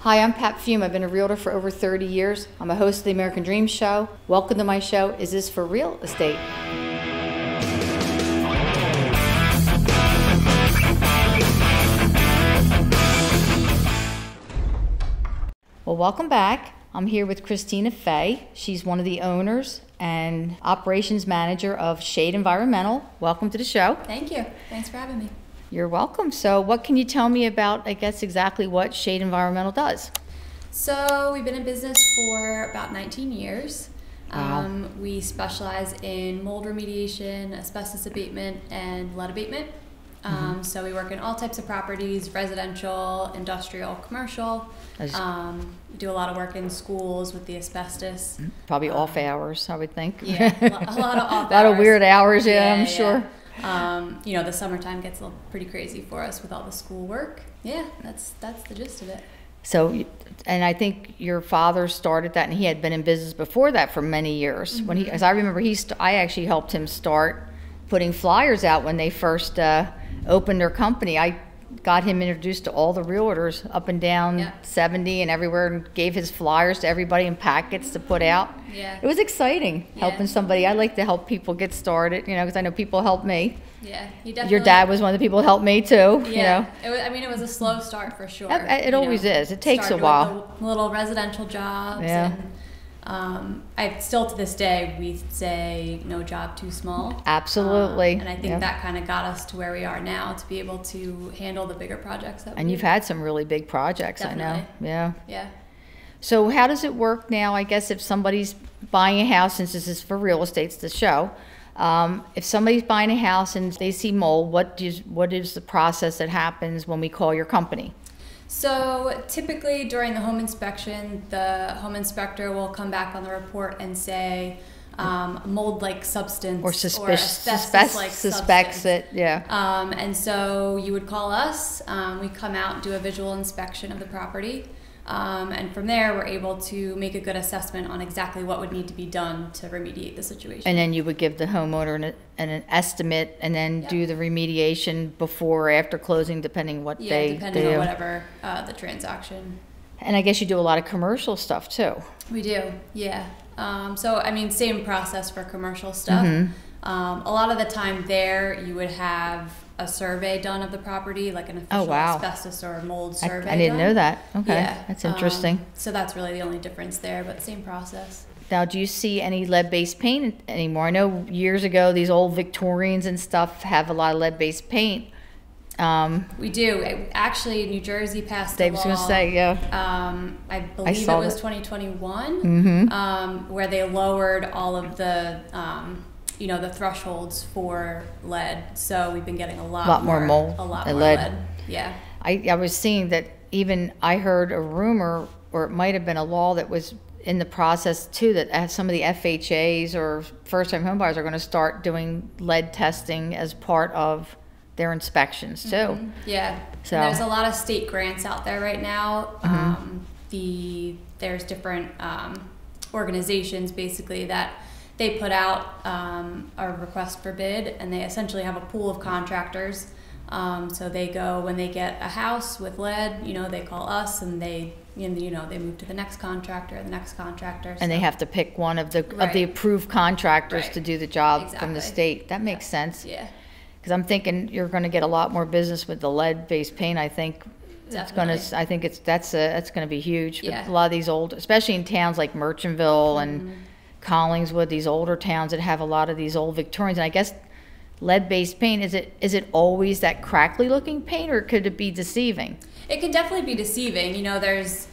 Hi, I'm Pat Fiume. I've been a realtor for over 30 years. I'm a host of the American Dream Show. Welcome to my show, Is This for Real Estate? Well, welcome back. I'm here with Christina Fay. She's one of the owners and operations manager of Shade Environmental. Welcome to the show. Thank you. Thanks for having me. You're welcome. So what can you tell me about, I guess, exactly what Shade Environmental does? So we've been in business for about 19 years. Wow. We specialize in mold remediation, asbestos abatement, and lead abatement. So we work in all types of properties, residential, industrial, commercial. We do a lot of work in schools with the asbestos. Probably off hours, I would think. Yeah, a lot of off hours. A lot of weird hours, yeah, I'm sure. You know, the summertime gets pretty crazy for us with all the school work. Yeah, that's the gist of it. So, and I think your father started that, and he had been in business before that for many years. When as I remember, I actually helped him start putting flyers out when they first opened their company. I got him introduced to all the realtors up and down 70 and everywhere, and gave his flyers to everybody in packets to put out. Yeah. It was exciting helping somebody. I like to help people get started, you know, because I know people help me. Yeah, he definitely. Your dad was one of the people who helped me too. Yeah, you know. it was a slow start for sure. It always is. It takes a while. With the little residential jobs. Yeah. And, I still to this day we say no job too small. Absolutely. And I think that kind of got us to where we are now to be able to handle the bigger projects that we And you've had some really big projects, Definitely. I know. Yeah. Yeah. So how does it work now? I guess if somebody's buying a house, since this is for real estate, it's the show. If somebody's buying a house and they see mold, what is the process that happens when we call your company? So typically during the home inspection, the home inspector will come back on the report and say mold-like substance or asbestos-like suspects it, yeah. And so you would call us. We come out and do a visual inspection of the property. And from there, we're able to make a good assessment on exactly what would need to be done to remediate the situation. And then you would give the homeowner an estimate, and then do the remediation before or after closing, depending what they depending do. on whatever the transaction. And I guess you do a lot of commercial stuff too. We do, yeah. So I mean, same process for commercial stuff. A lot of the time there, you would have a survey done of the property, like an official asbestos or mold survey. I didn't know that. Okay, yeah. That's interesting. So that's really the only difference there, but same process. Now, do you see any lead-based paint anymore? I know years ago these old Victorians and stuff have a lot of lead-based paint. We do. Actually, New Jersey passed a law. I was going to say, yeah. I believe it was 2021, where they lowered all of the you know, the thresholds for lead. So we've been getting a lot more mold, a lot more lead. Yeah. I was seeing that. Even I heard a rumor, or it might have been a law that was in the process too, that some of the FHAs or first-time homebuyers are going to start doing lead testing as part of their inspections too. Yeah. So and there's a lot of state grants out there right now. There's different organizations basically that they put out a request for bid, and they essentially have a pool of contractors. So they go, when they get a house with lead, you know, they call us, and they, you know, they move to the next contractor, and they have to pick one of the approved contractors to do the job from the state. That makes sense. Yeah. Because I'm thinking you're going to get a lot more business with the lead-based paint. I think it's going to. I think that's going to be huge. Yeah. But a lot of these old, especially in towns like Merchantville and Collingswood, these older towns that have a lot of these old Victorians, and I guess lead-based paint, is it always that crackly looking paint, or could it be deceiving? It can definitely be deceiving. You know, there's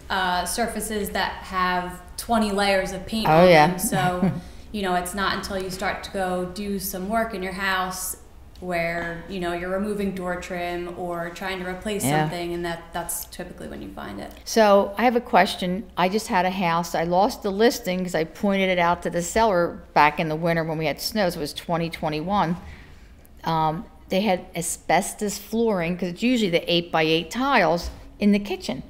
surfaces that have 20 layers of paint on them, so you know, it's not until you start to go do some work in your house where, you know, you're removing door trim or trying to replace something, and that's typically when you find it. So I have a question. I just had a house. I lost the listing because I pointed it out to the seller back in the winter when we had snow. So it was 2021. They had asbestos flooring, because it's usually the 8x8 tiles in the kitchen.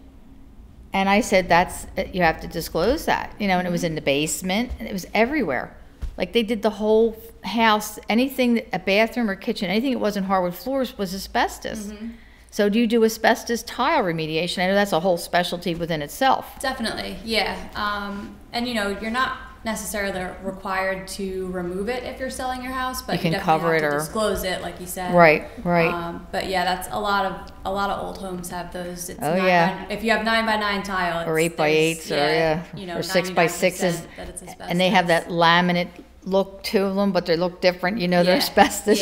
And I said, you have to disclose that, you know, and it was in the basement, and it was everywhere. Like, they did the whole house, anything, a bathroom or kitchen, anything that wasn't hardwood floors was asbestos. So do you do asbestos tile remediation? I know that's a whole specialty within itself. Definitely, yeah. And you know, you're not necessarily required to remove it if you're selling your house, but you can definitely cover have it to or disclose it, like you said. Right, right. But yeah, that's a lot of old homes have those. It's if you have 9x9 tile, or 8x8s, or you know, or 6x6s, and they have that laminate look to them, but they look different. You know, they're asbestos.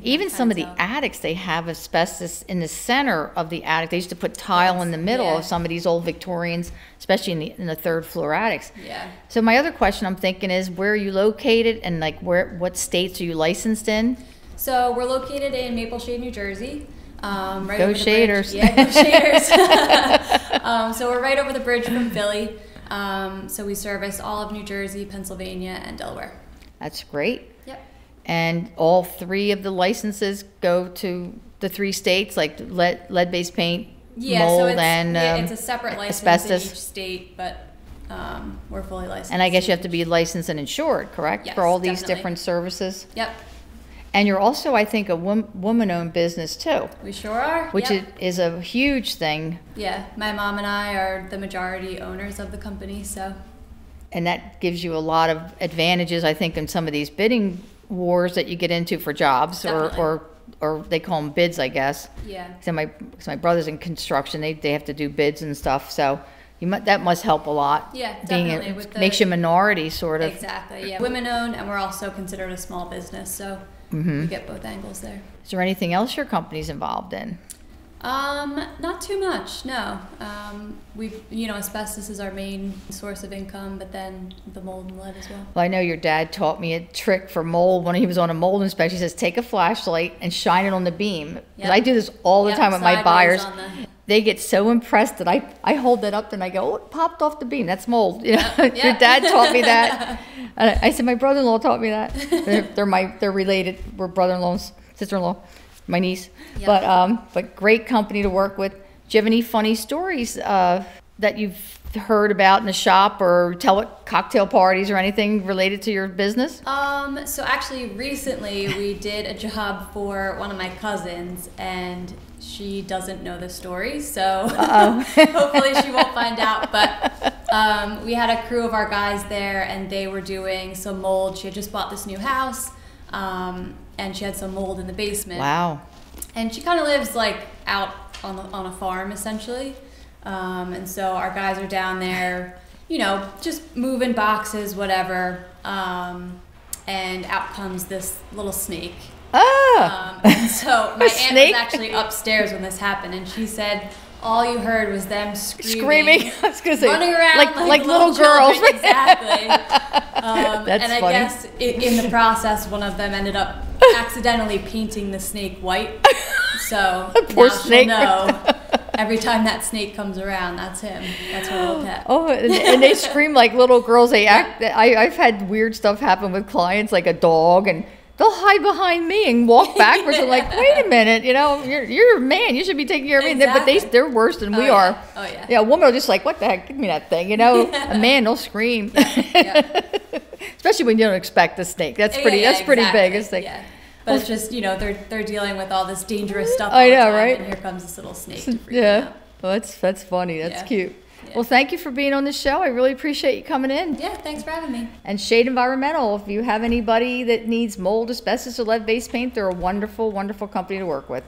Even some of the attics, they have asbestos in the center of the attic. They used to put tile in the middle of some of these old Victorians, especially in the third floor attics. Yeah. So my other question I'm thinking is, where are you located, and like what states are you licensed in? So we're located in Maple Shade, New Jersey. Right Go over Shaders. The bridge. Yeah, go Shaders. So we're right over the bridge from Philly. So we service all of New Jersey, Pennsylvania, and Delaware. That's great. Yep. And all 3 of the licenses go to the 3 states, like lead-based paint, mold, and it's a separate license asbestos. in each state, but we're fully licensed. And I guess you have to be licensed and insured, correct? Yes, for all these definitely. different services? Yep. And you're also, I think, a woman-owned business too. We sure are. Which is a huge thing. Yeah, my mom and I are the majority owners of the company, so. And that gives you a lot of advantages, I think, in some of these bidding wars that you get into for jobs, or they call them bids, I guess. Yeah. So my brother's in construction; they have to do bids and stuff. So that must help a lot. Yeah, definitely. Makes you a minority, sort of. Exactly. Yeah, women-owned, and we're also considered a small business, so we get both angles there. Is there anything else your company's involved in? Not too much, no. Asbestos is our main source of income, but then the mold and lead as well. Well, I know your dad taught me a trick for mold when he was on a mold inspection. He says, take a flashlight and shine it on the beam. Yep. I do this all the time with my buyers. They get so impressed that I hold that up and I go, oh, it popped off the beam. That's mold. You know? Yep. Your dad taught me that. I said, my brother-in-law taught me that. They're related. We're brother-in-laws, sister-in-law. My niece. Yep. But great company to work with. Do you have any funny stories that you've heard about in the shop, or tell at cocktail parties, or anything related to your business? So actually recently we did a job for one of my cousins, and she doesn't know the story, so hopefully she won't find out. But we had a crew of our guys there, and they were doing some mold. She had just bought this new house. And she had some mold in the basement. Wow. And she kind of lives like out on a farm, essentially. And so our guys are down there, you know, just moving boxes, whatever. And out comes this little snake. And so my aunt was actually upstairs when this happened, and she said all you heard was them screaming. I was gonna say, running around like little girls. Exactly. That's and I funny. guess in the process, one of them ended up accidentally painting the snake white. So Poor now snake. she'll know every time that snake comes around, that's him. That's her little pet. Oh, and they scream like little girls. They act. I've had weird stuff happen with clients, like a dog, and they'll hide behind me and walk backwards. And like, wait a minute, you know, you're a man. You should be taking care of me. Exactly. But they're worse than we are. Oh yeah. Yeah, a woman will just like, what the heck? Give me that thing. You know, a man, they'll scream. Yeah. Especially when you don't expect a snake. That's pretty. That's pretty big. It's like, yeah. But it's just, you know, they're dealing with all this dangerous stuff. I know, all the time, right? And here comes this little snake to freak them out. Well, that's funny. That's cute. Yeah. Well, thank you for being on the show. I really appreciate you coming in. Yeah, thanks for having me. And Shade Environmental, if you have anybody that needs mold, asbestos, or lead-based paint, they're a wonderful, wonderful company to work with.